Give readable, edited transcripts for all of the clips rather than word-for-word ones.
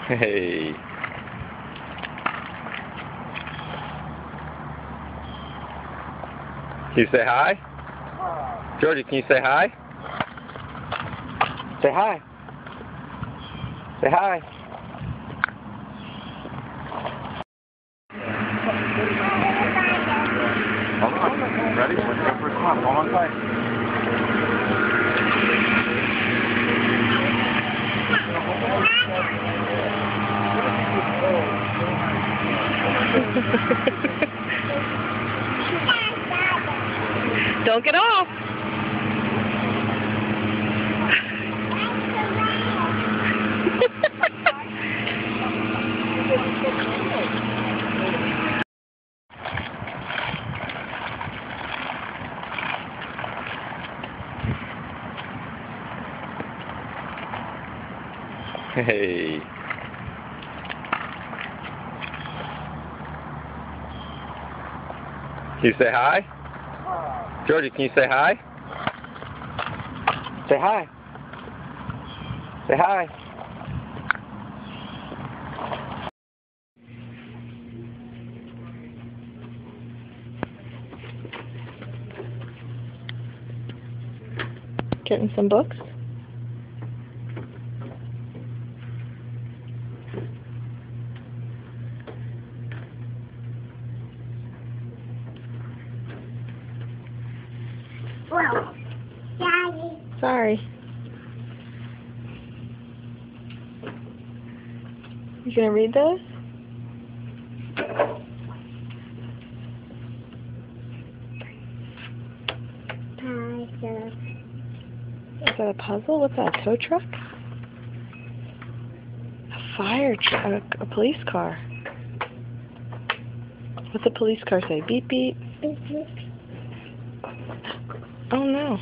Hey. Can you say hi? Georgie, can you say hi? Say hi. Say hi. Hold on. Ready? Let's go for a swim. Hold on tight. Don't get off. Hey. Can you say hi? Georgie, can you say hi? Say hi. Say hi. Getting some books? Well, Daddy. Sorry. You gonna read those? Is that a puzzle? What's that, a tow truck? A fire truck, a police car. What's a police car say? Beep beep. Oh no.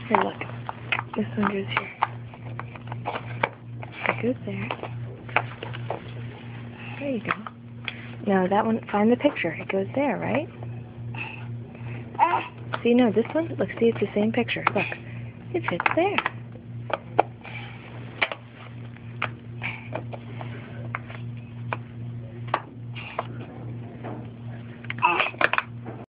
Here, look. This one goes here. It goes there. There you go. No, that one, find the picture. It goes there, right? See, no, this one, look, see, it's the same picture. Look, it fits there.